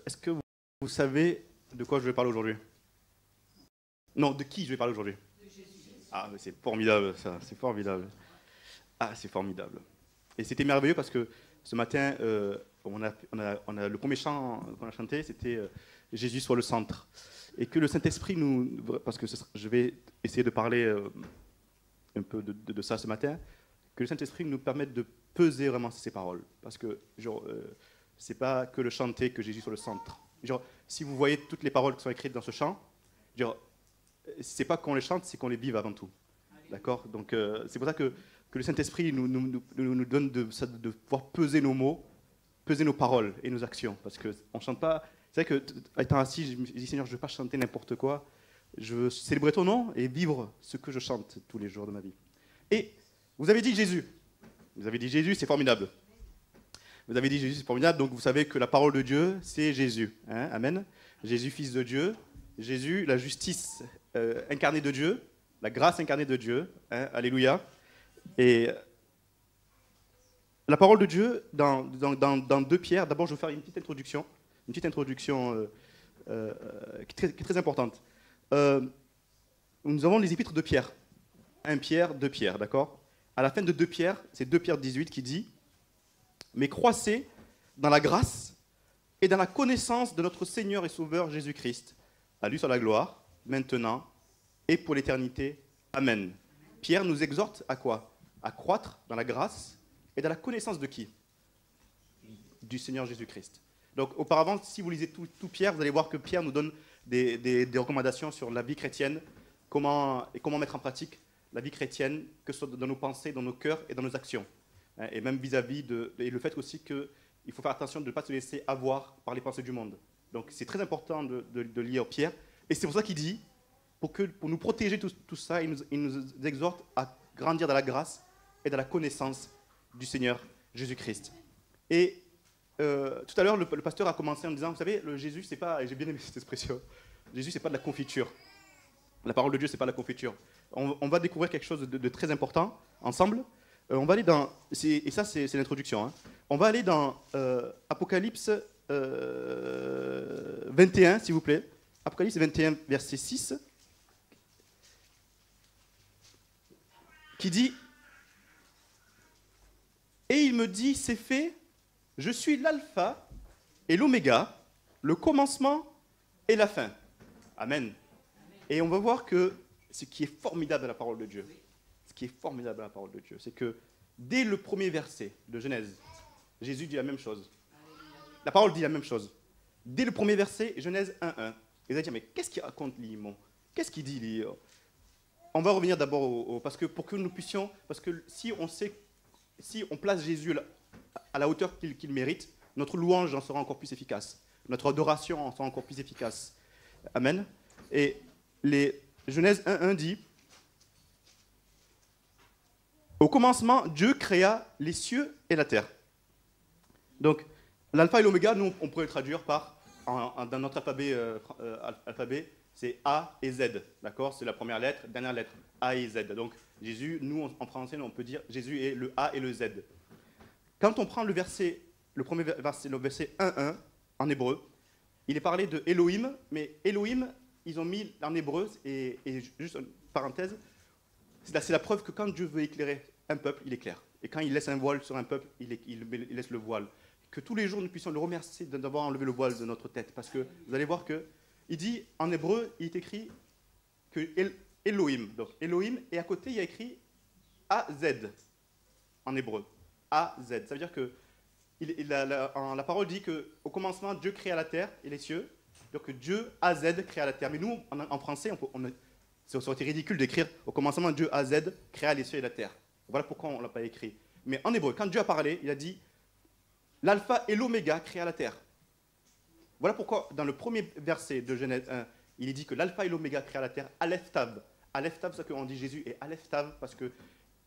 est-ce que vous savez de quoi je vais parler aujourd'hui? Non, de qui je vais parler aujourd'hui? De Jésus. Ah, mais c'est formidable ça, c'est formidable. Ah, c'est formidable. Et c'était merveilleux parce que ce matin, le premier chant qu'on a chanté, c'était Jésus soit le centre. Et que le Saint-Esprit nous... Parce que je vais essayer de parler un peu de ça ce matin, que le Saint-Esprit nous permette de peser vraiment ces paroles. Parce que c'est pas que le chanter que Jésus soit le centre. Genre, si vous voyez toutes les paroles qui sont écrites dans ce chant, genre, c'est pas qu'on les chante, c'est qu'on les vive avant tout. D'accord? Donc c'est pour ça que le Saint-Esprit nous donne de pouvoir peser nos mots, peser nos paroles et nos actions. Parce qu'on ne chante pas... C'est vrai que, étant assis, je me dis, Seigneur, je ne veux pas chanter n'importe quoi. Je veux célébrer ton nom et vivre ce que je chante tous les jours de ma vie. Et vous avez dit Jésus. Vous avez dit Jésus, c'est formidable. Vous avez dit Jésus, c'est formidable. Donc vous savez que la parole de Dieu, c'est Jésus. Hein? Amen. Jésus, fils de Dieu. Jésus, la justice incarnée de Dieu. La grâce incarnée de Dieu. Hein? Alléluia. Et la parole de Dieu, dans 2 Pierre, d'abord je vais faire une petite introduction qui est très importante. Nous avons les épîtres de Pierre. 1 Pierre, 2 Pierre, d'accord? À la fin de 2 Pierre, c'est 2 Pierre 18 qui dit « Mais croissez dans la grâce et dans la connaissance de notre Seigneur et Sauveur Jésus-Christ. À lui soit la gloire, maintenant et pour l'éternité. Amen. » Pierre nous exhorte à quoi? À croître dans la grâce et dans la connaissance de qui? Du Seigneur Jésus-Christ. Donc auparavant, si vous lisez tout Pierre, vous allez voir que Pierre nous donne des recommandations sur la vie chrétienne, comment mettre en pratique la vie chrétienne, que ce soit dans nos pensées, dans nos cœurs et dans nos actions. Et même vis-à-vis et le fait aussi qu'il faut faire attention de ne pas se laisser avoir par les pensées du monde. Donc c'est très important de lire Pierre. Et c'est pour ça qu'il dit, pour nous protéger tout ça, il nous exhorte à grandir dans la grâce et dans la connaissance du Seigneur Jésus-Christ. Et tout à l'heure, le pasteur a commencé en disant, vous savez, le Jésus, c'est pas, et j'ai bien aimé cette expression, Jésus, c'est pas de la confiture. La parole de Dieu, c'est pas de la confiture. On va découvrir quelque chose de très important ensemble. On va aller dans, et ça c'est l'introduction, hein. On va aller dans Apocalypse 21, s'il vous plaît. Apocalypse 21, verset 6, qui dit, « Et il me dit, c'est fait, je suis l'alpha et l'oméga, le commencement et la fin. » Amen. Et on va voir que ce qui est formidable dans la parole de Dieu, c'est que dès le premier verset de Genèse, Jésus dit la même chose. La parole dit la même chose. Dès le premier verset, Genèse 1:1. Et vous allez dire, mais qu'est-ce qu'il raconte, Limon? Qu'est-ce qu'il dit, On va revenir d'abord parce que pour que nous puissions, parce que si on place Jésus à la hauteur qu'il mérite, notre louange en sera encore plus efficace. Notre adoration en sera encore plus efficace. Amen. Et Genèse 1:1 dit, « Au commencement, Dieu créa les cieux et la terre. » Donc, l'alpha et l'oméga, nous, on pourrait le traduire par, dans notre alphabet, c'est A et Z. D'accord? C'est la première lettre, dernière lettre, A et Z. Donc, Jésus, nous, en français, on peut dire Jésus est le A et le Z. Quand on prend le verset 1:1 en hébreu, il est parlé de Elohim, mais Elohim, ils ont mis en hébreu, et juste une parenthèse, c'est la preuve que quand Dieu veut éclairer un peuple, il éclaire. Et quand il laisse un voile sur un peuple, il laisse le voile. Que tous les jours, nous puissions le remercier d'avoir enlevé le voile de notre tête. Parce que vous allez voir qu'il dit, en hébreu, il est écrit que Elohim. Donc Elohim, et à côté, il y a écrit A-Z en hébreu. A-Z. Ça veut dire que la parole dit qu'au commencement, Dieu créa la terre et les cieux. Donc Dieu, A-Z, créa la terre. Mais nous, en français, ça aurait été ridicule d'écrire au commencement, Dieu, A-Z, créa les cieux et la terre. Voilà pourquoi on ne l'a pas écrit. Mais en hébreu, quand Dieu a parlé, il a dit l'alpha et l'oméga créa la terre. Voilà pourquoi, dans le premier verset de Genèse 1, il est dit que l'alpha et l'oméga créa la terre, Aleph Tav. Aleph Tav, c'est ce qu'on dit Jésus est Aleph Tav, parce que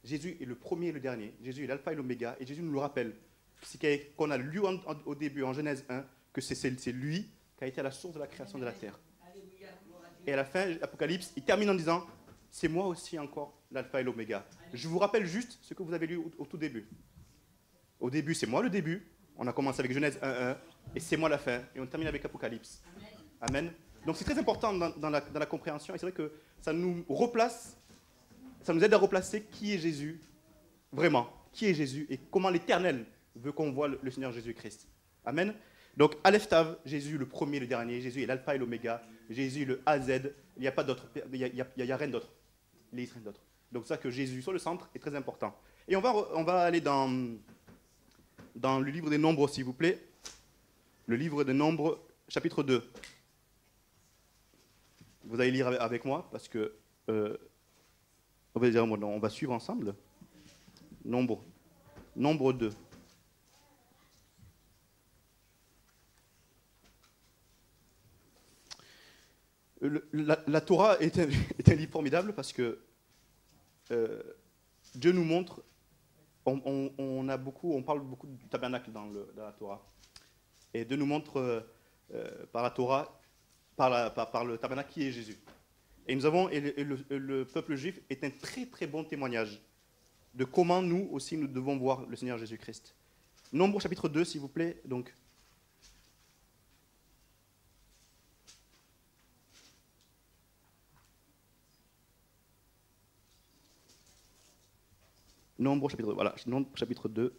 Jésus est le premier et le dernier. Jésus est l'alpha et l'oméga, et Jésus nous le rappelle. C'est qu'on a lu au début, en Genèse 1, que c'est lui qui a été à la source de la création de la terre. Et à la fin, l'Apocalypse, il termine en disant, c'est moi aussi encore l'alpha et l'oméga. Je vous rappelle juste ce que vous avez lu au tout début. Au début, c'est moi le début. On a commencé avec Genèse 1:1. Et c'est moi la fin. Et on termine avec Apocalypse. Amen. Donc c'est très important dans la compréhension. Et c'est vrai que ça nous replace, ça nous aide à replacer qui est Jésus, vraiment. Qui est Jésus et comment l'Éternel veut qu'on voit le Seigneur Jésus-Christ. Amen. Donc Aleph Tav, Jésus le premier, le dernier. Jésus est l'alpha et l'oméga. Jésus le A, Z. Il n'y a pas d'autre. Il n'y a rien d'autre. Il n'y a rien d'autre. Donc ça que Jésus sur le centre est très important. Et on va aller dans le livre des Nombres, s'il vous plaît. Le livre des Nombres, chapitre 2. Vous allez lire avec moi, parce que on va suivre ensemble. Nombre 2. La Torah est un livre formidable parce que Dieu nous montre, on parle beaucoup du tabernacle dans la Torah. Et Dieu nous montre par la Torah, par le tabernacle, qui est Jésus. Et le peuple juif est un très très bon témoignage de comment nous aussi nous devons voir le Seigneur Jésus-Christ. Nombre chapitre 2, s'il vous plaît. Donc. Nombre chapitre 2.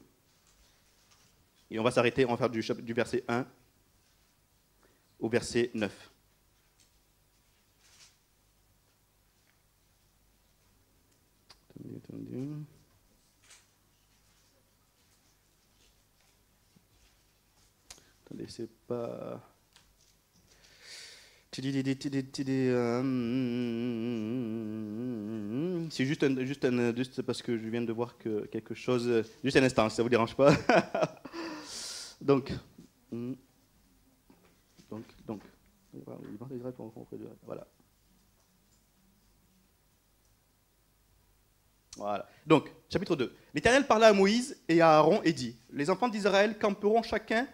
Et on va s'arrêter, on va faire du verset 1 au verset 9. Attendez, c'est pas... C'est juste parce que je viens de voir que quelque chose... Juste un instant, si ça ne vous dérange pas. Donc, voilà. Voilà. Donc, chapitre 2. L'Éternel parla à Moïse et à Aaron et dit: les enfants d'Israël camperont chacun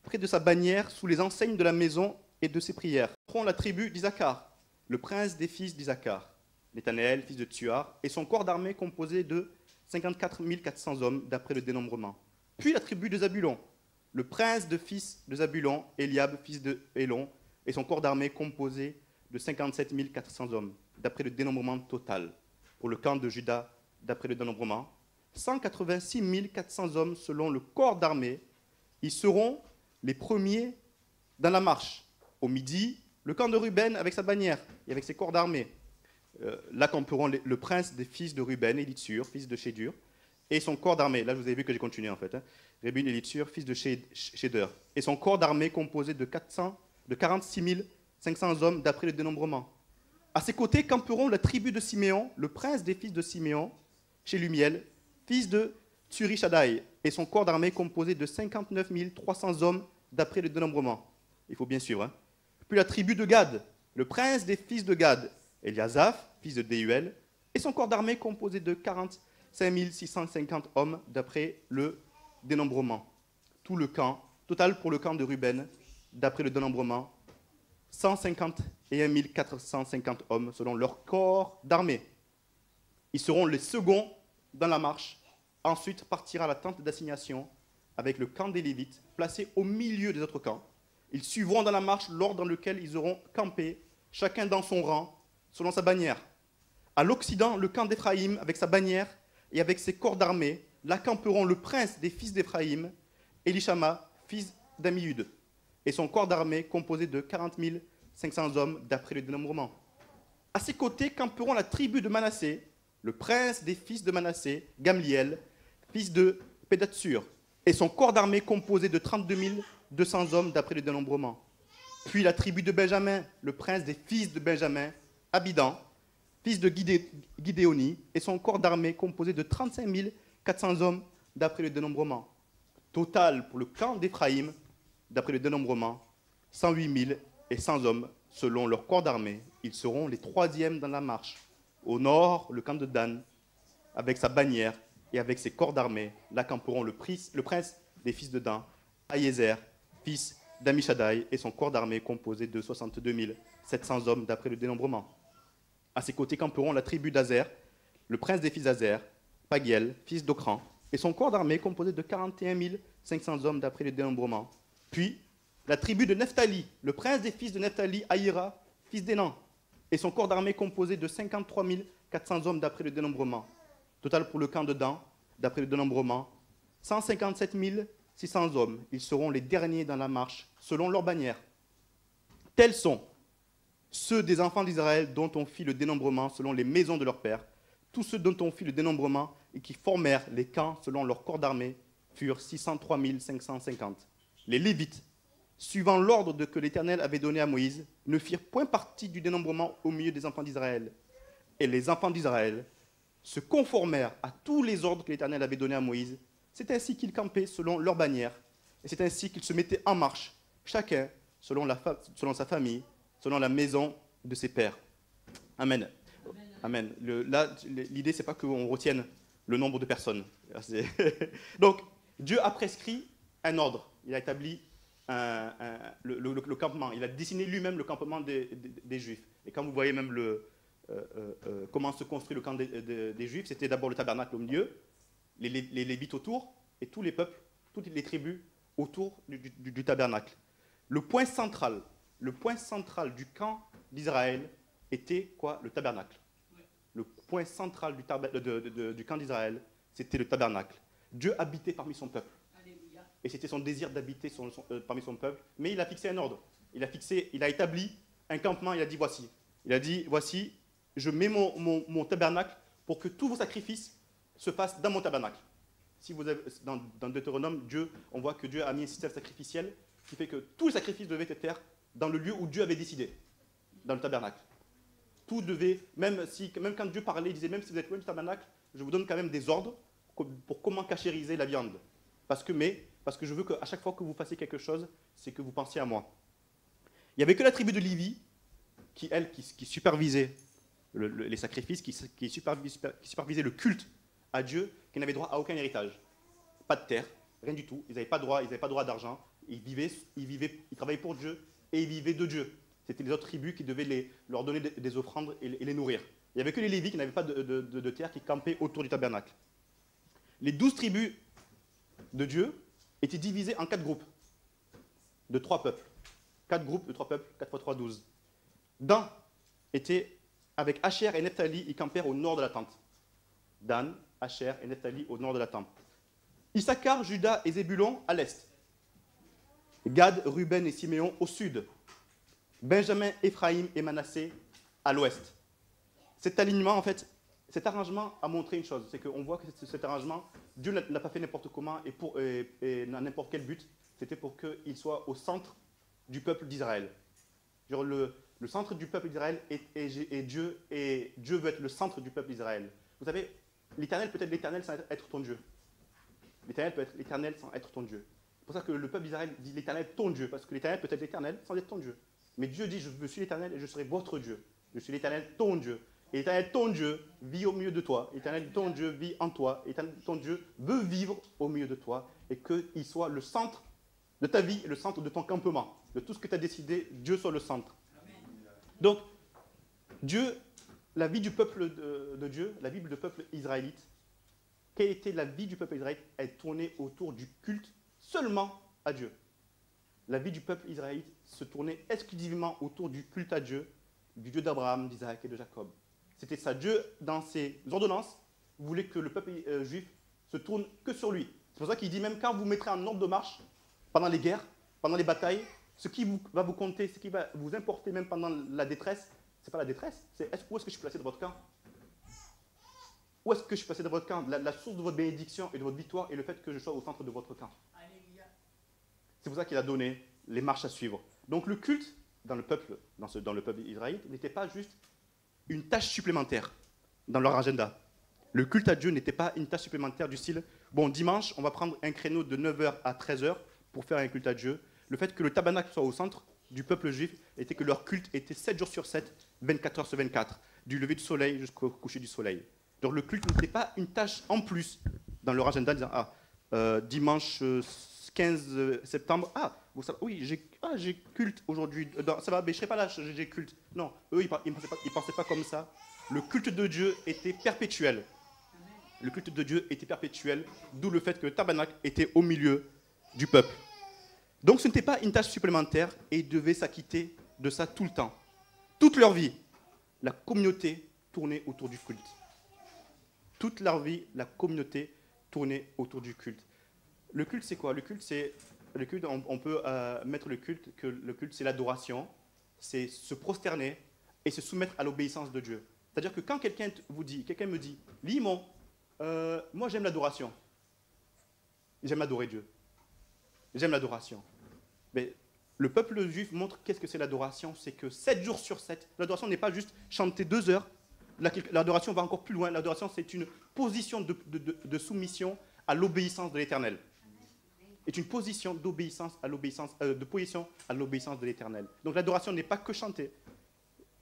près de sa bannière sous les enseignes de la maison et de ses prières. Prends la tribu d'Isaacar, le prince des fils d'Isaacar, Nethanel, fils de Tuar, et son corps d'armée composé de 54 400 hommes d'après le dénombrement. Puis la tribu de Zabulon, le prince de fils de Zabulon, Eliab, fils de Hélon, et son corps d'armée composé de 57 400 hommes d'après le dénombrement total. Pour le camp de Juda, d'après le dénombrement, 186 400 hommes selon le corps d'armée. Ils seront les premiers dans la marche. Au midi, le camp de Ruben avec sa bannière et avec ses corps d'armée. Là camperont le prince des fils de Ruben, Élitsur, fils de Chédur, et son corps d'armée. Là, je vous avez vu que j'ai continué en fait. Ruben, Élitsur, fils de Chédur, et son corps d'armée composé de 46 500 hommes d'après le dénombrement. À ses côtés camperont la tribu de Siméon, le prince des fils de Siméon, Shelumiel, fils de Tsurishadai, et son corps d'armée composé de 59 300 hommes d'après le dénombrement. Il faut bien suivre. Hein. Puis la tribu de Gad, le prince des fils de Gad, Eliasaph, fils de Déuel, et son corps d'armée composé de 45 650 hommes d'après le dénombrement. Tout le camp, total pour le camp de Ruben, d'après le dénombrement, 151 450 hommes selon leur corps d'armée. Ils seront les seconds dans la marche. Ensuite partira la tente d'assignation avec le camp des Lévites placé au milieu des autres camps. Ils suivront dans la marche l'ordre dans lequel ils auront campé, chacun dans son rang, selon sa bannière. À l'Occident, le camp d'Éphraïm avec sa bannière et avec ses corps d'armée. Là camperont le prince des fils d'Éphraïm, Élishama, fils d'Ammiud, et son corps d'armée composé de 40 500 hommes d'après le dénombrement. À ses côtés camperont la tribu de Manassé, le prince des fils de Manassé, Gamliel, fils de Pédatsur, et son corps d'armée composé de 32 200 hommes d'après le dénombrement. Puis la tribu de Benjamin, le prince des fils de Benjamin, Abidan, fils de Gidéoni, et son corps d'armée composé de 35 400 hommes d'après le dénombrement. Total pour le camp d'Éphraïm, d'après le dénombrement, 108 100 hommes selon leur corps d'armée. Ils seront les troisièmes dans la marche. Au nord, le camp de Dan, avec sa bannière et avec ses corps d'armée. Là camperont le prince des fils de Dan, Aïezer, fils d'Amishadai, et son corps d'armée composé de 62 700 hommes d'après le dénombrement. À ses côtés camperont la tribu d'Azer, le prince des fils d'Azer, Pagiel, fils d'Okran, et son corps d'armée composé de 41 500 hommes d'après le dénombrement. Puis La tribu de Nephtali, le prince des fils de Nephtali, Aïra, fils d'Énan, et son corps d'armée composé de 53 400 hommes d'après le dénombrement. Total pour le camp de Dan, d'après le dénombrement, 157 600 hommes. Ils seront les derniers dans la marche, selon leur bannière. Tels sont ceux des enfants d'Israël dont on fit le dénombrement selon les maisons de leurs pères. Tous ceux dont on fit le dénombrement et qui formèrent les camps selon leur corps d'armée furent 603 550. Les Lévites, suivant l'ordre que l'Éternel avait donné à Moïse, ne firent point partie du dénombrement au milieu des enfants d'Israël. Et les enfants d'Israël se conformèrent à tous les ordres que l'Éternel avait donnés à Moïse. C'est ainsi qu'ils campaient selon leur bannière, et c'est ainsi qu'ils se mettaient en marche, chacun selon sa famille, selon la maison de ses pères. Amen. Amen. Là, l'idée, c'est pas qu'on retienne le nombre de personnes. Donc, Dieu a prescrit un ordre. Il a établi le campement. Il a dessiné lui-même le campement des Juifs. Et quand vous voyez même comment se construit le camp des Juifs, c'était d'abord le tabernacle au milieu, les Lévites autour, et tous les peuples, toutes les tribus autour du tabernacle. Le point central du camp d'Israël était quoi? Le tabernacle. Le point central du camp d'Israël, c'était le tabernacle. Dieu habitait parmi son peuple. Alléluia. Et c'était son désir d'habiter parmi son peuple. Mais il a fixé un ordre. Il a établi un campement. Il a dit voici. Il a dit voici, je mets mon tabernacle pour que tous vos sacrifices se fassent dans mon tabernacle. Si vous avez, dans Deutéronome, on voit que Dieu a mis un système sacrificiel qui fait que tous les sacrifices devaient être faits dans le lieu où Dieu avait décidé, dans le tabernacle. Tout devait, même quand Dieu parlait, il disait, même si vous êtes loin du tabernacle, je vous donne quand même des ordres pour comment cachériser la viande. Parce que je veux qu'à chaque fois que vous fassiez quelque chose, c'est que vous pensiez à moi. Il n'y avait que la tribu de Lévi qui supervisait les sacrifices, qui supervisait le culte à Dieu, qui n'avait droit à aucun héritage. Pas de terre, rien du tout. Ils n'avaient pas droit d'argent. Ils travaillaient pour Dieu et ils vivaient de Dieu. C'était les autres tribus qui devaient leur donner des offrandes et les nourrir. Il n'y avait que les Lévites qui n'avaient pas de terre, qui campaient autour du tabernacle. Les 12 tribus de Dieu étaient divisées en 4 groupes de 3 peuples. 4 groupes de 3 peuples, 4 x 3, 12. Dan était avec Asher et Nephtali, ils campèrent au nord de la tente. Dan, Asher et Nephtali au nord de la tente. Issachar, Juda et Zébulon à l'est. Gad, Ruben et Siméon au sud. Benjamin, Éphraïm et Manassé à l'ouest. Cet alignement, en fait, cet arrangement a montré une chose, c'est qu'on voit que cet arrangement, Dieu n'a pas fait n'importe comment et dans n'importe quel but, c'était pour qu'il soit au centre du peuple d'Israël. Le centre du peuple d'Israël est Dieu, et Dieu veut être le centre du peuple d'Israël. Vous savez, l'Éternel peut être l'Éternel sans être ton Dieu. L'Éternel peut être l'Éternel sans être ton Dieu. C'est pour ça que le peuple d'Israël dit l'Éternel ton Dieu, parce que l'Éternel peut être l'Éternel sans être ton Dieu. Mais Dieu dit, je suis l'Éternel et je serai votre Dieu. Je suis l'Éternel ton Dieu. Et l'Éternel ton Dieu vit au milieu de toi. L'Éternel ton Dieu vit en toi. L'Éternel ton Dieu veut vivre au milieu de toi et qu'il soit le centre de ta vie et le centre de ton campement. De tout ce que tu as décidé, Dieu soit le centre. Donc, Dieu, la vie du peuple de Dieu, la Bible du peuple israélite, quelle était la vie du peuple israélite? Elle tournait autour du culte seulement à Dieu. La vie du peuple israélite se tournait exclusivement autour du culte à Dieu, du Dieu d'Abraham, d'Isaac et de Jacob. C'était ça. Dieu, dans ses ordonnances, voulait que le peuple juif se tourne que sur lui. C'est pour ça qu'il dit même quand vous mettrez en ordre de marche, pendant les guerres, pendant les batailles, ce qui va vous compter, ce qui va vous importer même pendant la détresse, c'est pas la détresse, c'est où est-ce que je suis placé dans votre camp? Où est-ce que je suis placé dans votre camp? La source de votre bénédiction et de votre victoire est le fait que je sois au centre de votre camp. C'est pour ça qu'il a donné les marches à suivre. Donc le culte dans le peuple israélite n'était pas juste une tâche supplémentaire dans leur agenda. Le culte à Dieu n'était pas une tâche supplémentaire du style, bon, dimanche, on va prendre un créneau de 9h à 13h pour faire un culte à Dieu. Le fait que le tabernacle soit au centre du peuple juif était que leur culte était 7 jours sur 7, 24 heures sur 24, du lever du soleil jusqu'au coucher du soleil. Donc le culte n'était pas une tâche en plus dans leur agenda, disant, dimanche 15 septembre, oui, j'ai culte aujourd'hui, ça va, mais je ne serai pas là, j'ai culte. Non, eux, ils ne pensaient pas comme ça. Le culte de Dieu était perpétuel. Le culte de Dieu était perpétuel, d'où le fait que le tabernacle était au milieu du peuple. Donc ce n'était pas une tâche supplémentaire et ils devaient s'acquitter de ça tout le temps. Toute leur vie, la communauté tournait autour du culte. Toute leur vie, la communauté tournait autour du culte. Le culte, c'est quoi? Le culte, on peut mettre le culte, c'est l'adoration, c'est se prosterner et se soumettre à l'obéissance de Dieu. C'est-à-dire que quand quelqu'un me dit, Limon, moi j'aime l'adoration. J'aime adorer Dieu. J'aime l'adoration. Mais le peuple juif montre qu'est-ce que c'est l'adoration. C'est que 7 jours sur 7, l'adoration n'est pas juste chanter 2 heures. L'adoration va encore plus loin. L'adoration, c'est une position de soumission à l'obéissance de l'Éternel. C'est une position d'obéissance à l'obéissance, de position à l'obéissance de l'Éternel. Donc l'adoration n'est pas que chanter.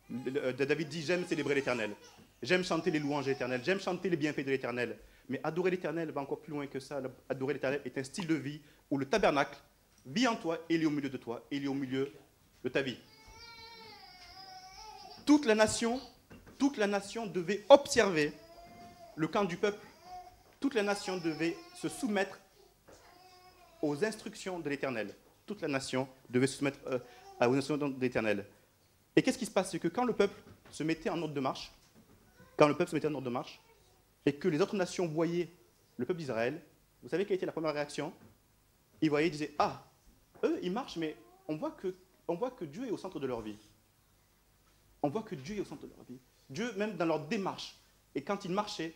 David dit, j'aime célébrer l'Éternel. J'aime chanter les louanges de l'Éternel. J'aime chanter les bienfaits de l'Éternel. Mais adorer l'Éternel va encore plus loin que ça. Adorer l'Éternel est un style de vie où le tabernacle vit en toi et il est au milieu de toi et il est au milieu de ta vie. Toute la nation devait observer le camp du peuple. Toute la nation devait se soumettre aux instructions de l'Éternel. Toute la nation devait se soumettre aux instructions de l'Éternel. Et qu'est-ce qui se passe? C'est que quand le peuple se mettait en ordre de marche, et que les autres nations voyaient le peuple d'Israël, vous savez quelle était la première réaction? Ils voyaient, ils disaient, ah, eux, ils marchent, mais on voit que Dieu est au centre de leur vie. On voit que Dieu est au centre de leur vie. Dieu, même dans leur démarche, et quand ils marchaient,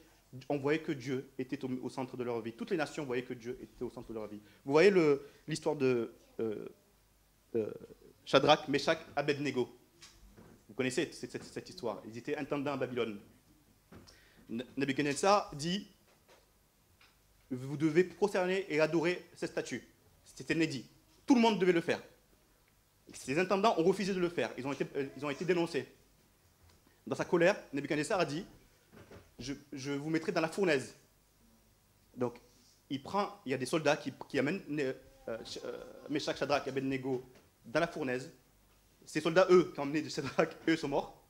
on voyait que Dieu était au centre de leur vie. Toutes les nations voyaient que Dieu était au centre de leur vie. Vous voyez l'histoire de Shadrach, Meshach, Abednego. Vous connaissez cette histoire. Ils étaient intendants à Babylone. Nebuchadnezzar dit, vous devez prosterner et adorer cette statue. C'était inédit. Tout le monde devait le faire. Ces intendants ont refusé de le faire. Ils ont été dénoncés. Dans sa colère, Nebuchadnezzar a dit, je vous mettrai dans la fournaise. Donc, il y a des soldats qui amènent Meshach, Shadrach et Abednego dans la fournaise. Ces soldats, eux, qui ont emmené Shadrach, eux sont morts.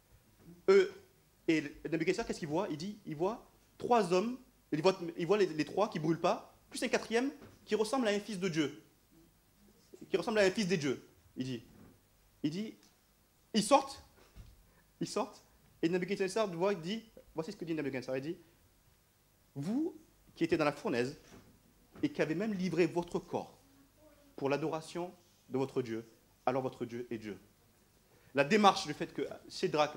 Et Nebuchadnezzar, qu'est-ce qu'il voit? Il voit 3 hommes, il voit les 3 qui ne brûlent pas, plus un 4e qui ressemble à un fils de Dieu. Qui ressemble à un fils des dieux. Il dit, ils sortent, et Nebuchadnezzar dit, voici ce que dit Nebuchadnezzar, il dit, vous qui étiez dans la fournaise, et qui avez même livré votre corps pour l'adoration de votre Dieu, alors votre Dieu est Dieu. La démarche du fait que Shadrach,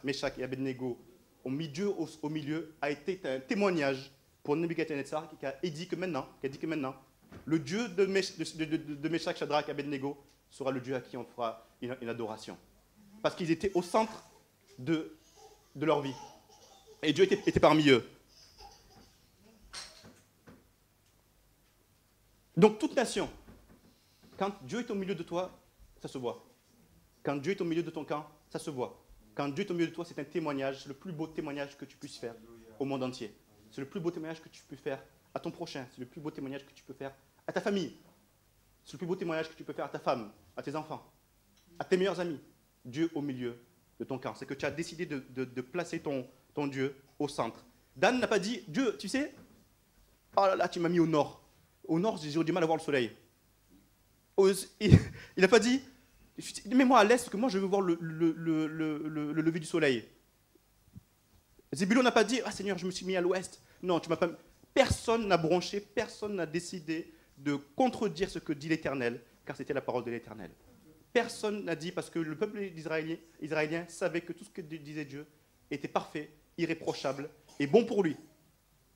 Meshach et Abednego ont mis Dieu au milieu a été un témoignage pour Nebuchadnezzar qui a dit que maintenant, le Dieu de Meshach, Shadrach et Abednego sera le Dieu à qui on fera une adoration. Parce qu'ils étaient au centre de leur vie. Et Dieu était parmi eux. Donc toute nation, quand Dieu est au milieu de toi, ça se voit. Quand Dieu est au milieu de ton camp, ça se voit. Quand Dieu est au milieu de toi, c'est un témoignage, c'est le plus beau témoignage que tu puisses faire au monde entier. C'est le plus beau témoignage que tu peux faire à ton prochain. C'est le plus beau témoignage que tu peux faire à ta famille. C'est le plus beau témoignage que tu peux faire à ta femme, à tes enfants, à tes meilleurs amis. Dieu au milieu de ton camp. C'est que tu as décidé de placer ton Dieu au centre. Dan n'a pas dit, Dieu, tu sais, oh là là, tu m'as mis au nord. Au nord, j'ai du mal à voir le soleil. Il n'a pas dit, mets-moi à l'est, parce que moi, je veux voir le lever du soleil. Zébulon n'a pas dit, ah Seigneur, je me suis mis à l'ouest. Non, tu m'as pas. Personne n'a bronché, personne n'a décidé de contredire ce que dit l'Éternel, car c'était la parole de l'Éternel. Personne n'a dit, parce que le peuple israélien savait que tout ce que disait Dieu était parfait, irréprochable et bon pour lui.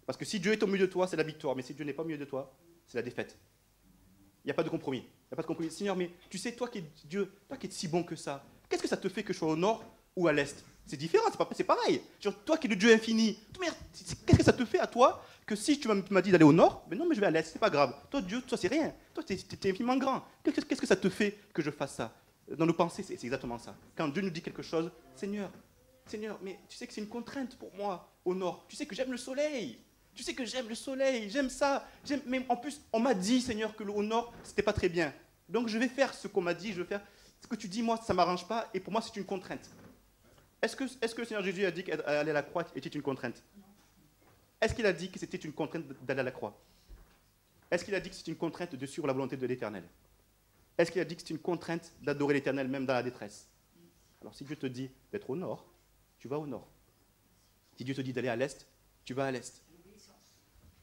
Parce que si Dieu est au milieu de toi, c'est la victoire, mais si Dieu n'est pas au milieu de toi, c'est la défaite. Il n'y a pas de compromis. Il n'y a pas de compromis. Seigneur, mais tu sais, toi qui es Dieu, toi qui es si bon que ça, qu'est-ce que ça te fait que je sois au nord ou à l'est? C'est différent, c'est pareil. Genre, toi qui es le Dieu infini, qu'est-ce que ça te fait à toi que si tu m'as dit d'aller au nord, mais non, mais je vais à l'est, c'est pas grave. Toi, Dieu, toi, c'est rien. Toi, tu es infiniment grand. Qu'est-ce que ça te fait que je fasse ça? Dans nos pensées, c'est exactement ça. Quand Dieu nous dit quelque chose, Seigneur, mais tu sais que c'est une contrainte pour moi au nord. Tu sais que j'aime le soleil. Tu sais que j'aime le soleil, j'aime ça. Mais en plus, on m'a dit, Seigneur, que au nord, c'était pas très bien. Donc, je vais faire ce qu'on m'a dit, je vais faire ce que tu dis, moi, ça m'arrange pas, et pour moi, c'est une contrainte. Est-ce que le Seigneur Jésus a dit qu'aller à la croix était une contrainte? Est-ce qu'il a dit que c'était une contrainte d'aller à la croix? Est-ce qu'il a dit que c'est une contrainte de suivre la volonté de l'Éternel? Est-ce qu'il a dit que c'est une contrainte d'adorer l'Éternel même dans la détresse? Alors si Dieu te dit d'être au nord, tu vas au nord. Si Dieu te dit d'aller à l'est, tu vas à l'est.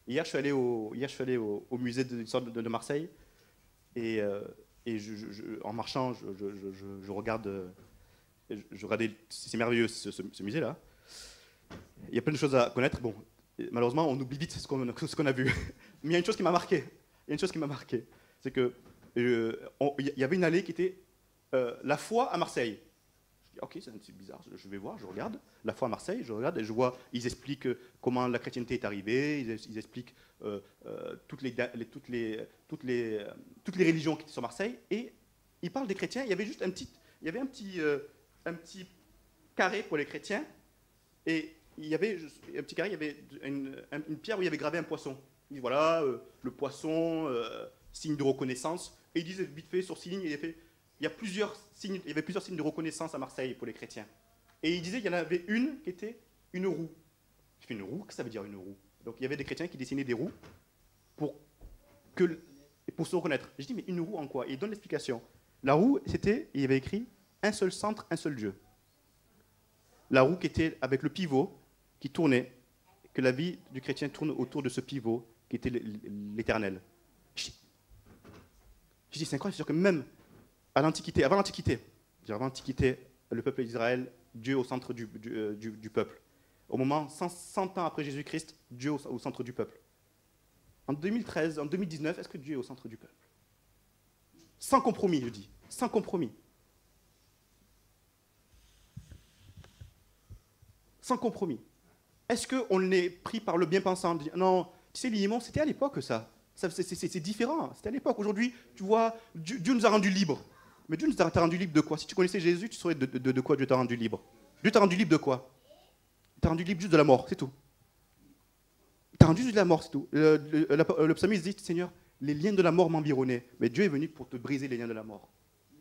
Hier, je suis allé au musée de Marseille et en marchant, je regardais, c'est merveilleux ce musée-là. Il y a plein de choses à connaître. Bon, malheureusement, on oublie vite ce qu'on a vu. Mais il y a une chose qui m'a marqué. C'est que il y avait une allée qui était la foi à Marseille. Je dis, ok, c'est bizarre, je vais voir, je regarde. La foi à Marseille, je regarde et je vois, ils expliquent comment la chrétienté est arrivée, ils expliquent toutes les religions qui étaient sur Marseille, et ils parlent des chrétiens. Il y avait un petit carré pour les chrétiens, et il y avait un petit carré, il y avait une pierre où il y avait gravé un poisson. Ils disent, voilà, le poisson, signe de reconnaissance, et ils disent vite fait, sur 6 lignes, il y avait plusieurs signes de reconnaissance à Marseille pour les chrétiens. Et il disait qu'il y en avait une qui était une roue. Je fais une roue, qu'est-ce que ça veut dire une roue? Donc il y avait des chrétiens qui dessinaient des roues pour se reconnaître. Je dis, mais une roue en quoi? Et il donne l'explication. La roue, il y avait écrit un seul centre, un seul Dieu. La roue qui était avec le pivot qui tournait, que la vie du chrétien tourne autour de ce pivot qui était l'Éternel. Je dis, c'est incroyable, c'est sûr que même avant l'Antiquité, le peuple d'Israël, Dieu au centre du peuple. Au moment, 100 ans après Jésus-Christ, Dieu au centre du peuple. En 2013, en 2019, est-ce que Dieu est au centre du peuple? Sans compromis, je dis. Sans compromis. Sans compromis. Est-ce qu'on est pris par le bien-pensant? Non, tu sais, l'Iman, c'était à l'époque ça. C'est différent, c'était à l'époque. Aujourd'hui, tu vois, Dieu nous a rendus libres. Mais Dieu nous a rendu libre de quoi? Si tu connaissais Jésus, tu saurais de quoi Dieu t'a rendu libre. Dieu t'a rendu libre de quoi? Il t'a rendu libre juste de la mort, c'est tout. Il t'a rendu juste de la mort, c'est tout. Le psalmiste dit, Seigneur, les liens de la mort m'environnaient. Mais Dieu est venu pour te briser les liens de la mort.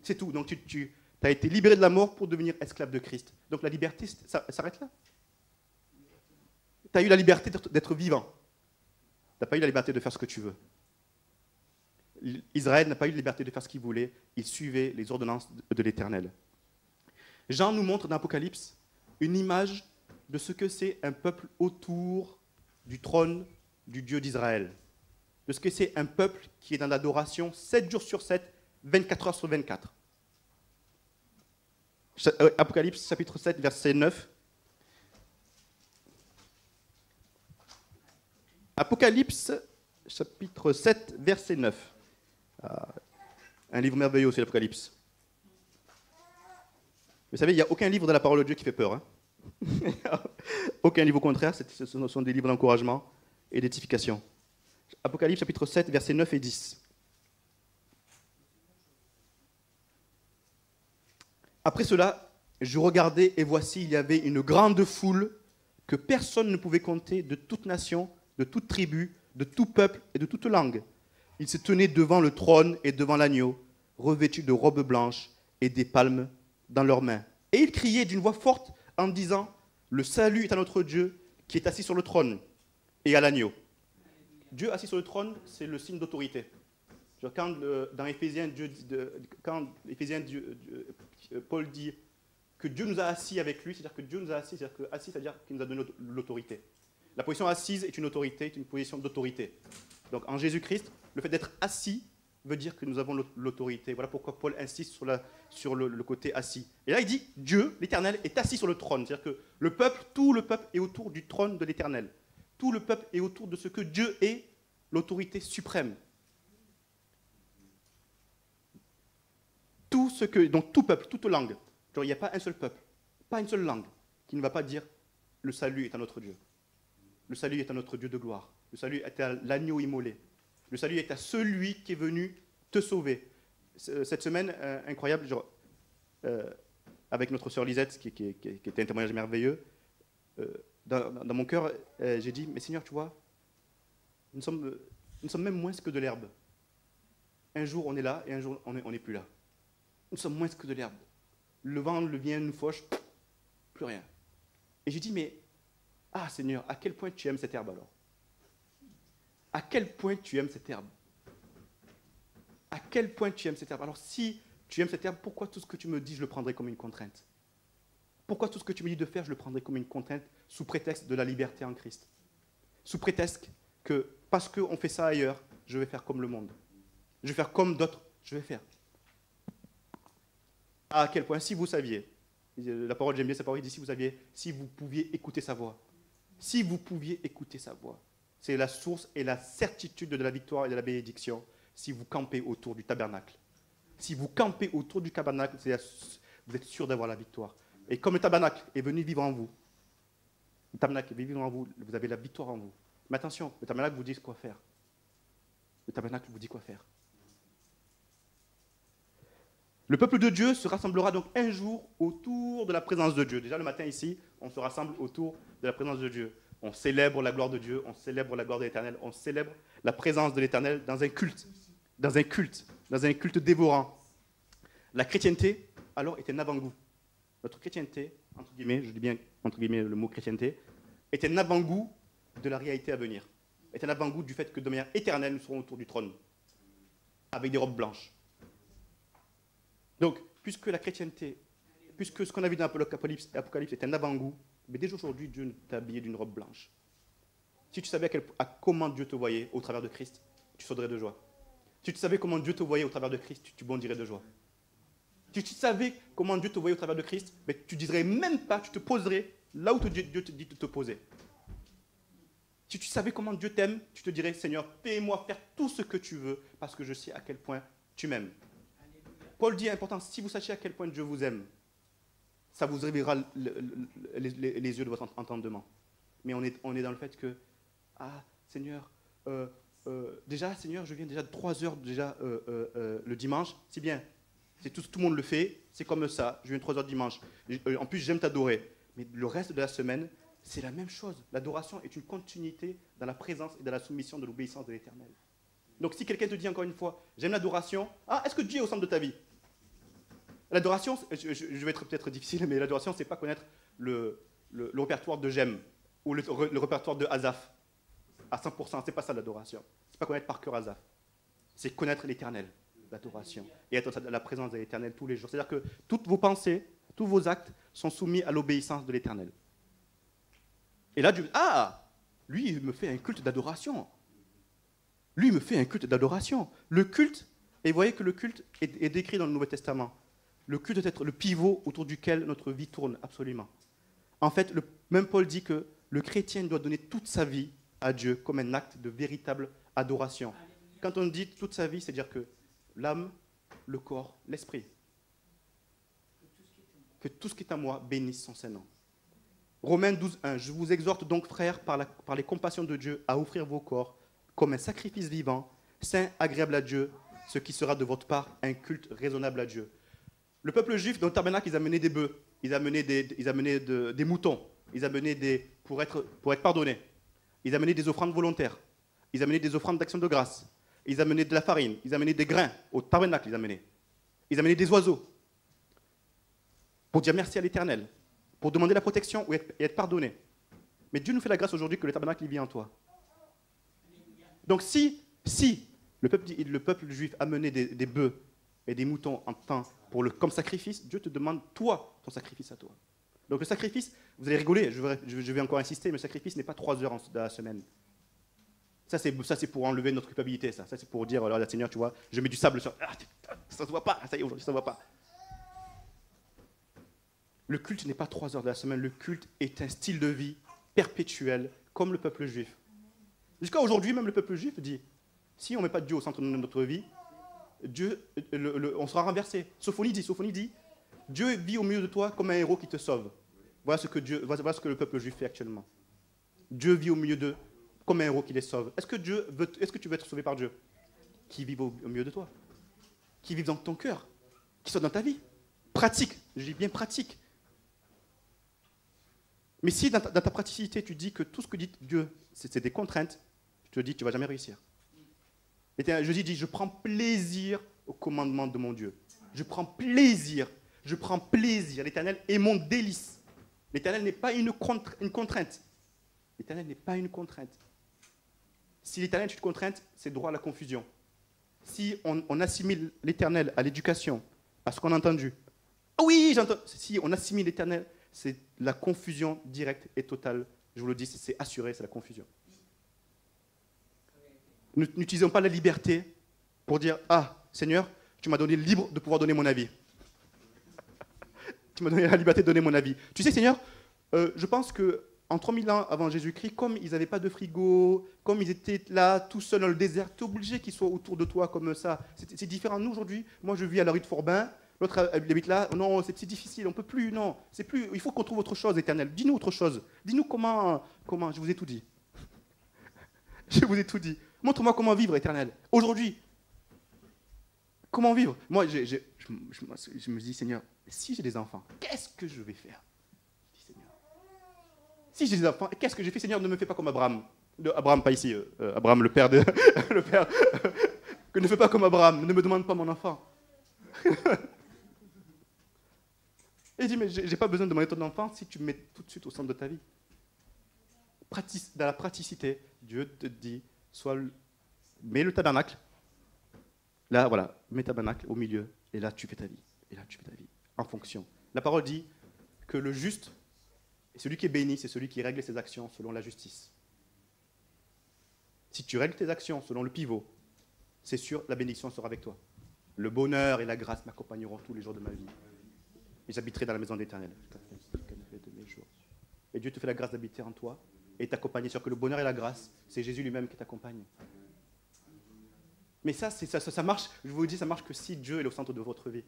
C'est tout. Donc tu as été libéré de la mort pour devenir esclave de Christ. Donc la liberté, ça s'arrête là. Tu as eu la liberté d'être vivant. Tu n'as pas eu la liberté de faire ce que tu veux. Israël n'a pas eu la liberté de faire ce qu'il voulait. Il suivait les ordonnances de l'Éternel. Jean nous montre dans l'Apocalypse une image de ce que c'est un peuple autour du trône du Dieu d'Israël. De ce que c'est un peuple qui est dans l'adoration 7 jours sur 7, 24 heures sur 24. Apocalypse chapitre 7, verset 9. Apocalypse chapitre 7, verset 9. Un livre merveilleux, c'est l'Apocalypse. Vous savez, il n'y a aucun livre de la parole de Dieu qui fait peur. Hein. Aucun livre, au contraire, ce sont des livres d'encouragement et d'édification. Apocalypse chapitre 7, versets 9 et 10. Après cela, je regardais et voici, il y avait une grande foule que personne ne pouvait compter, de toute nation, de toute tribu, de tout peuple et de toute langue. Ils se tenaient devant le trône et devant l'agneau, revêtus de robes blanches et des palmes dans leurs mains. Et ils criaient d'une voix forte en disant, le salut est à notre Dieu qui est assis sur le trône et à l'agneau. Dieu assis sur le trône, c'est le signe d'autorité. Quand dans Éphésiens, Paul dit que Dieu nous a assis avec lui, c'est-à-dire que Dieu nous a assis, c'est-à-dire que assis, c'est-à-dire qu'il nous a donné l'autorité. La position assise est une autorité, est une position d'autorité. Donc en Jésus-Christ, le fait d'être assis veut dire que nous avons l'autorité. Voilà pourquoi Paul insiste sur le côté assis. Et là, il dit, Dieu, l'Éternel, est assis sur le trône. C'est-à-dire que tout le peuple est autour du trône de l'Éternel. Tout le peuple est autour de ce que Dieu est, l'autorité suprême. Donc tout peuple, toute langue. Genre, il n'y a pas un seul peuple, pas une seule langue qui ne va pas dire, le salut est à notre Dieu. Le salut est à notre Dieu de gloire. Le salut est à l'agneau immolé. Le salut est à celui qui est venu te sauver. Cette semaine, incroyable, avec notre sœur Lisette, qui était un témoignage merveilleux, dans mon cœur, j'ai dit, mais Seigneur, tu vois, nous sommes même moins que de l'herbe. Un jour, on est là, et un jour, on n'est plus là. Nous sommes moins que de l'herbe. Le vent, le vient, nous fauche, plus rien. Et j'ai dit, mais, Seigneur, à quel point tu aimes cette herbe alors? à quel point tu aimes cette herbe. À quel point tu aimes cette herbe. Alors si tu aimes cette herbe, pourquoi tout ce que tu me dis, je le prendrai comme une contrainte? Pourquoi tout ce que tu me dis de faire, je le prendrai comme une contrainte sous prétexte de la liberté en Christ? Sous prétexte que, parce qu'on fait ça ailleurs, je vais faire comme le monde. Je vais faire comme d'autres, je vais faire. À quel point, si vous saviez, la parole, j'aime bien sa parole, il dit, si vous saviez, si vous pouviez écouter sa voix. Si vous pouviez écouter sa voix. C'est la source et la certitude de la victoire et de la bénédiction si vous campez autour du tabernacle. Si vous campez autour du tabernacle, vous êtes sûr d'avoir la victoire. Et comme le tabernacle est venu vivre en vous, le tabernacle est venu vivre en vous, vous avez la victoire en vous. Mais attention, le tabernacle vous dit quoi faire. Le tabernacle vous dit quoi faire. Le peuple de Dieu se rassemblera donc un jour autour de la présence de Dieu. Déjà le matin ici, on se rassemble autour de la présence de Dieu. On célèbre la gloire de Dieu, on célèbre la gloire de l'Éternel, on célèbre la présence de l'Éternel dans un culte, dans un culte dévorant. La chrétienté, alors, est un avant-goût. Notre chrétienté, entre guillemets, je dis bien entre guillemets le mot chrétienté, est un avant-goût de la réalité à venir. Est un avant-goût du fait que de manière éternelle, nous serons autour du trône, avec des robes blanches. Donc, puisque la chrétienté, puisque ce qu'on a vu dans l'Apocalypse est un avant-goût, mais déjà aujourd'hui, Dieu t'a habillé d'une robe blanche. Si tu savais comment Dieu te voyait au travers de Christ, tu sauterais de joie. Si tu savais comment Dieu te voyait au travers de Christ, tu bondirais de joie. Si tu savais comment Dieu te voyait au travers de Christ, mais tu ne dirais même pas, tu te poserais là où Dieu te dit de te poser. Si tu savais comment Dieu t'aime, tu te dirais, Seigneur, fais-moi faire tout ce que tu veux, parce que je sais à quel point tu m'aimes. Paul dit important, si vous sachiez à quel point Dieu vous aime, ça vous réveillera les yeux de votre entendement. Mais on est dans le fait que, Seigneur, déjà, Seigneur, je viens déjà de 3 heures déjà, le dimanche, c'est bien. Tout le monde le fait, c'est comme ça, je viens de 3 heures dimanche. En plus, j'aime t'adorer. Mais le reste de la semaine, c'est la même chose. L'adoration est une continuité dans la présence et dans la soumission de l'obéissance de l'Éternel. Donc si quelqu'un te dit encore une fois, j'aime l'adoration, est-ce que Dieu est au centre de ta vie? L'adoration, je vais être peut-être difficile, mais l'adoration, ce n'est pas connaître le répertoire de j'aime ou le répertoire de Asaph à 100%. Ce n'est pas ça l'adoration. Ce n'est pas connaître par cœur Asaph. C'est connaître l'Éternel, l'adoration. Et être dans la présence de l'Éternel tous les jours. C'est-à-dire que toutes vos pensées, tous vos actes sont soumis à l'obéissance de l'Éternel. Et là, Dieu dit, lui, il me fait un culte d'adoration. Lui, il me fait un culte d'adoration. Le culte, et vous voyez que le culte est décrit dans le Nouveau Testament. Le culte doit être le pivot autour duquel notre vie tourne absolument. En fait, même Paul dit que le chrétien doit donner toute sa vie à Dieu comme un acte de véritable adoration. Quand on dit toute sa vie, c'est-à-dire que l'âme, le corps, l'esprit. Que tout ce qui est à moi bénisse son Saint-Nom. Romains 12, 1. Je vous exhorte donc, frères, par les compassions de Dieu, à offrir vos corps comme un sacrifice vivant, saint, agréable à Dieu, ce qui sera de votre part un culte raisonnable à Dieu. Le peuple juif, dans le tabernacle, ils amenaient des bœufs, ils amenaient des moutons, ils amenaient pour être pardonnés. Ils amenaient des offrandes volontaires, ils amenaient des offrandes d'action de grâce, ils amenaient de la farine, ils amenaient des grains au tabernacle, ils amenaient des oiseaux pour dire merci à l'Éternel, pour demander la protection et être pardonné. Mais Dieu nous fait la grâce aujourd'hui que le tabernacle il vit en toi. Donc si le peuple juif amenait des bœufs et des moutons en temps comme sacrifice, Dieu te demande, toi, ton sacrifice à toi. Donc le sacrifice, vous allez rigoler, je vais encore insister, mais le sacrifice n'est pas 3 heures dans la semaine. Ça, c'est pour enlever notre culpabilité, ça. Ça, c'est pour dire, alors, Seigneur, tu vois, je mets du sable sur... ça ne se voit pas, ça y est, aujourd'hui, ça ne se voit pas. Le culte n'est pas 3 heures de la semaine, le culte est un style de vie perpétuel, comme le peuple juif. Jusqu'à aujourd'hui, même le peuple juif dit, si on ne met pas Dieu au centre de notre vie, on sera renversé. Sophonie dit, Dieu vit au milieu de toi comme un héros qui te sauve. Voilà ce que le peuple juif fait actuellement. Dieu vit au milieu d'eux comme un héros qui les sauve. Est-ce que tu veux être sauvé par Dieu? Qui vive au milieu de toi, qui vive dans ton cœur, qui soit dans ta vie. Pratique, je dis bien pratique. Mais si dans ta praticité, tu dis que tout ce que dit Dieu, c'est des contraintes, je te dis, tu ne vas jamais réussir. Et Jésus dit, je prends plaisir au commandement de mon Dieu. Je prends plaisir. L'Éternel est mon délice. L'Éternel n'est pas une contrainte. L'Éternel n'est pas une contrainte. Si l'éternel est une contrainte, c'est droit à la confusion. Si on assimile l'éternel à l'éducation, à ce qu'on a entendu, ah oui, j'entends. Si on assimile l'éternel, c'est la confusion directe et totale. Je vous le dis, c'est assuré, c'est la confusion. N'utilisons pas la liberté pour dire, ah, Seigneur, tu m'as donné libre de pouvoir donner mon avis. Tu m'as donné la liberté de donner mon avis. Tu sais, Seigneur, je pense qu'en 3000 ans avant Jésus-Christ, comme ils n'avaient pas de frigo, comme ils étaient là, tout seuls dans le désert, tu es obligé qu'ils soient autour de toi comme ça. C'est différent. Nous, aujourd'hui, moi, je vis à la rue de Forbin, l'autre habite là. Non, c'est difficile, on ne peut plus, non. C'est plus. Il faut qu'on trouve autre chose, Éternel. Dis-nous autre chose. Dis-nous comment. Je vous ai tout dit. Je vous ai tout dit. Montre-moi comment vivre, Éternel. Aujourd'hui, comment vivre? Moi, je me dis, Seigneur, si j'ai des enfants, qu'est-ce que je vais faire? Je dis, Seigneur, si j'ai des enfants, qu'est-ce que j'ai fait? Seigneur, ne me fais pas comme Abraham. Abraham, pas ici. Abraham, le père. Le père. Que ne fais pas comme Abraham. Ne me demande pas mon enfant. Et il dit, mais j'ai pas besoin de demander ton enfant si tu me mets tout de suite au centre de ta vie. Dans la praticité, Dieu te dit, mets le tabernacle. Là, voilà, mets le tabernacle au milieu, et là, tu fais ta vie. Et là, tu fais ta vie, en fonction. La parole dit que le juste, et celui qui est béni, c'est celui qui règle ses actions selon la justice. Si tu règles tes actions selon le pivot, c'est sûr, la bénédiction sera avec toi. Le bonheur et la grâce m'accompagneront tous les jours de ma vie. Et j'habiterai dans la maison de l'Éternel. Et Dieu te fait la grâce d'habiter en toi et t'accompagner. Sur que le bonheur et la grâce, c'est Jésus lui-même qui t'accompagne. Mais ça marche, je vous dis, ça marche que si Dieu est au centre de votre vie.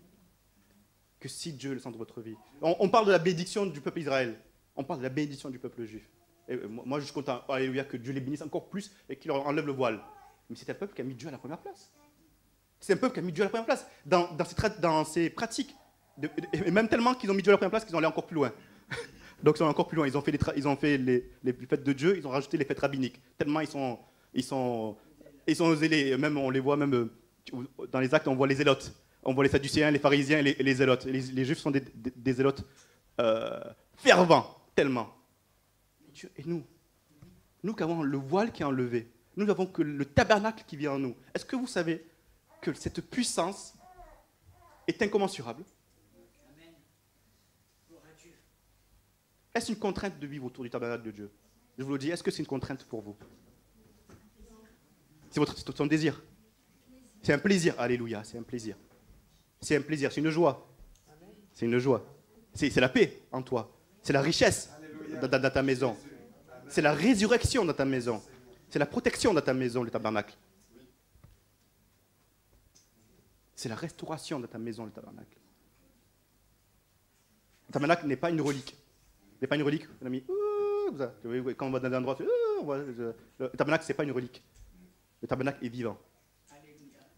Que si Dieu est le centre de votre vie. On parle de la bénédiction du peuple Israël. On parle de la bénédiction du peuple juif. Et moi, je suis content, alléluia, que Dieu les bénisse encore plus et qu'il leur enlève le voile. Mais c'est un peuple qui a mis Dieu à la première place. C'est un peuple qui a mis Dieu à la première place dans ses pratiques. Et même tellement qu'ils ont mis Dieu à la première place qu'ils ont allé encore plus loin. Donc ils sont encore plus loin. Ils ont fait les fêtes de Dieu, ils ont rajouté les fêtes rabbiniques. Tellement ils sont zélés. Même on les voit même dans les actes, on voit les zélotes. On voit les sadducéens, les pharisiens et les zélotes. Les juifs sont des zélotes fervents, tellement. Et nous qui avons le voile qui est enlevé, nous avons que le tabernacle qui vit en nous. Est-ce que vous savez que cette puissance est incommensurable? Est-ce une contrainte de vivre autour du tabernacle de Dieu? Je vous le dis, est-ce que c'est une contrainte pour vous? C'est ton désir. C'est un plaisir. Alléluia, c'est un plaisir. C'est un plaisir, c'est une joie. C'est une joie. C'est la paix en toi. C'est la richesse dans ta maison. C'est la résurrection dans ta maison. C'est la protection dans ta maison, le tabernacle. C'est la restauration de ta maison, le tabernacle. Le tabernacle n'est pas une relique. Il n'est pas une relique, mon ami. Quand on va dans un endroit, le tabernacle, ce n'est pas une relique. Le tabernacle est vivant.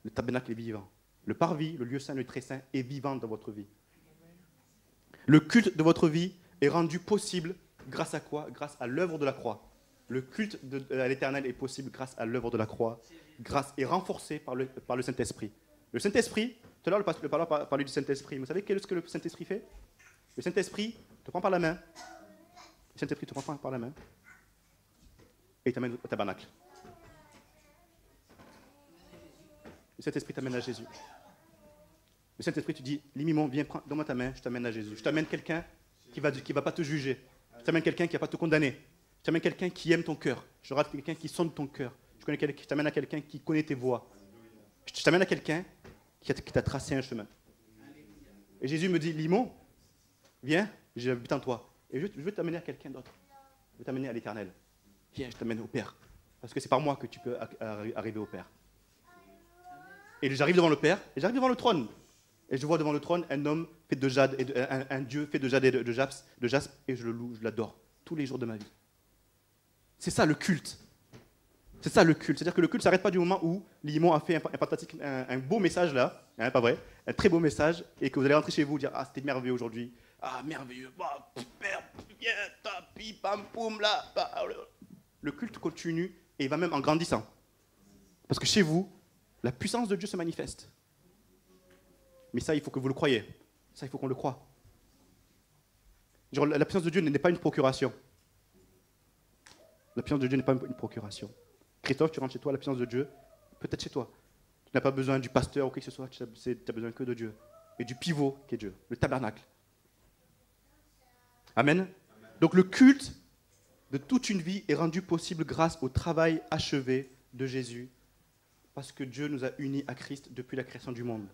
Le tabernacle est vivant. Le parvis, le lieu saint, le très saint, est vivant dans votre vie. Le culte de votre vie est rendu possible grâce à quoi? Grâce à l'œuvre de la croix. Le culte à l'Éternel est possible grâce à l'œuvre de la croix, grâce et renforcé par le Saint-Esprit. Le Saint-Esprit, tout à l'heure, le pasteur parlait du Saint-Esprit. Vous savez ce que le Saint-Esprit fait? Le Saint-Esprit te prend par la main. Le Saint-Esprit te prend par la main et il t'amène au tabernacle. Le Saint-Esprit t'amène à Jésus. Le Saint-Esprit te dit, Limimon, viens, donne-moi ta main, je t'amène à Jésus. Je t'amène quelqu'un qui va pas te juger. Je t'amène quelqu'un qui va pas te condamner. Je t'amène quelqu'un qui aime ton cœur. Je rate quelqu'un qui sonde ton cœur. Je t'amène à quelqu'un qui connaît tes voies. Je t'amène à quelqu'un qui t'a tracé un chemin. Et Jésus me dit, Limon, viens, j'habite en toi. Et je veux t'amener à quelqu'un d'autre. Je veux t'amener à l'Éternel. Viens, je t'amène au Père. Parce que c'est par moi que tu peux arriver au Père. Et j'arrive devant le Père, et j'arrive devant le trône. Et je vois devant le trône un homme fait de jade, un Dieu fait de jade et de jaspe, et je le loue, je l'adore, tous les jours de ma vie. C'est ça le culte. C'est ça le culte. C'est-à-dire que le culte ne s'arrête pas du moment où Limon a fait un beau message là, hein, pas vrai, un très beau message, et que vous allez rentrer chez vous et dire, ah, c'était merveilleux aujourd'hui. Ah, merveilleux. Bah, super, bien, tapi, pam, poum, là. Bah. Le culte continue et il va même en grandissant. Parce que chez vous, la puissance de Dieu se manifeste. Mais ça, il faut que vous le croyez. Ça, il faut qu'on le croie. Genre, la puissance de Dieu n'est pas une procuration. La puissance de Dieu n'est pas une procuration. Christophe, tu rentres chez toi, la puissance de Dieu, peut-être chez toi. Tu n'as pas besoin du pasteur ou quoi que ce soit, tu as besoin que de Dieu. Et du pivot qui est Dieu, le tabernacle. Amen. Donc le culte de toute une vie est rendu possible grâce au travail achevé de Jésus, parce que Dieu nous a unis à Christ depuis la création du monde.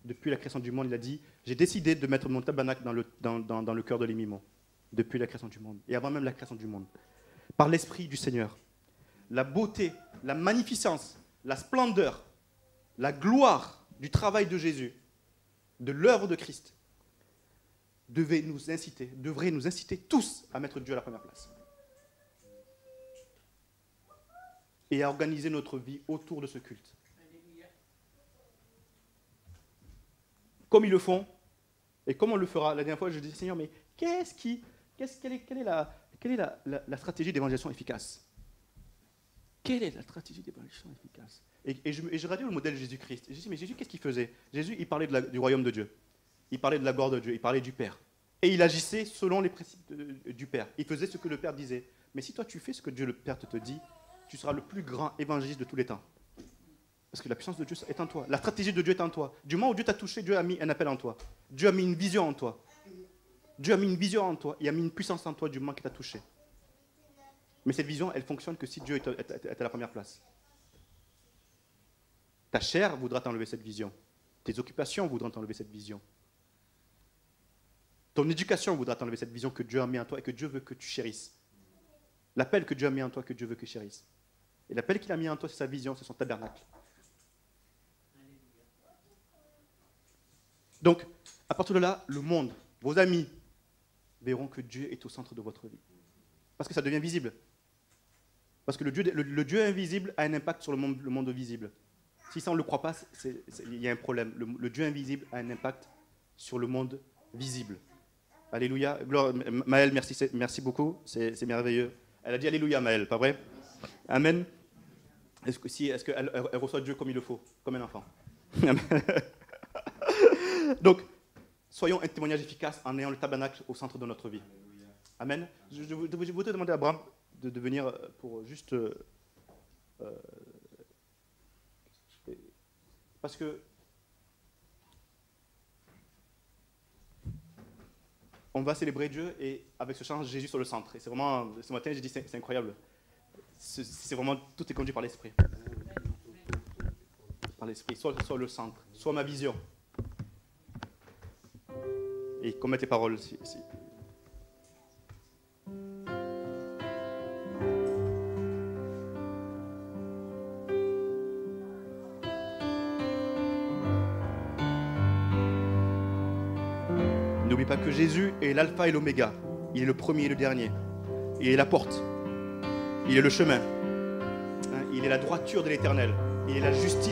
Depuis la création du monde, il a dit, j'ai décidé de mettre mon tabernacle dans le cœur de l'émimon, depuis la création du monde, et avant même la création du monde. Par l'Esprit du Seigneur, la beauté, la magnificence, la splendeur, la gloire du travail de Jésus, de l'œuvre de Christ, devrait nous inciter tous à mettre Dieu à la première place. Et à organiser notre vie autour de ce culte. Comme ils le font, et comme on le fera. La dernière fois, je disais, Seigneur, mais quelle est la stratégie d'évangélisation efficace? Quelle est la stratégie d'évangélisation efficace? Et je regardais le modèle de Jésus-Christ. Et je me dis, mais Jésus, qu'est-ce qu'il faisait? Jésus, il parlait du royaume de Dieu. Il parlait de la gloire de Dieu. Il parlait du Père. Et il agissait selon les principes du Père. Il faisait ce que le Père disait. Mais si toi, tu fais ce que Dieu, le Père, te dit, tu seras le plus grand évangéliste de tous les temps. Parce que la puissance de Dieu est en toi. La stratégie de Dieu est en toi. Du moment où Dieu t'a touché, Dieu a mis un appel en toi. Dieu a mis une vision en toi. Dieu a mis une vision en toi. Il a mis une puissance en toi du moment qu'il t'a touché. Mais cette vision, elle fonctionne que si Dieu est à la première place. Ta chair voudra t'enlever cette vision. Tes occupations voudront t'enlever cette vision. Ton éducation voudra t'enlever cette vision que Dieu a mis en toi et que Dieu veut que tu chérisses. L'appel que Dieu a mis en toi, que Dieu veut que tu chérisses. Et l'appel qu'il a mis en toi, c'est sa vision, c'est son tabernacle. Donc, à partir de là, le monde, vos amis, verront que Dieu est au centre de votre vie. Parce que ça devient visible. Parce que le Dieu invisible a un impact sur le monde visible. Si ça, on ne le croit pas, il y a un problème. Le Dieu invisible a un impact sur le monde visible. Alléluia. Gloire, Maëlle, merci beaucoup. C'est merveilleux. Elle a dit Alléluia, Maëlle, pas vrai? Amen. Est-ce qu'elle reçoit Dieu comme il le faut, comme un enfant? Donc, soyons un témoignage efficace en ayant le tabernacle au centre de notre vie. Amen. Je voudrais demander à Abraham de venir pour juste... parce que on va célébrer Dieu et avec ce chant, Jésus sur le centre. Et c'est vraiment, ce matin, j'ai dit, c'est incroyable. C'est vraiment, tout est conduit par l'Esprit. Par l'Esprit, soit le centre, soit ma vision. Et comme tes paroles ici. N'oublie pas que Jésus est l'alpha et l'oméga. Il est le premier et le dernier. Il est la porte. Il est le chemin. Il est la droiture de l'éternel. Il est la justice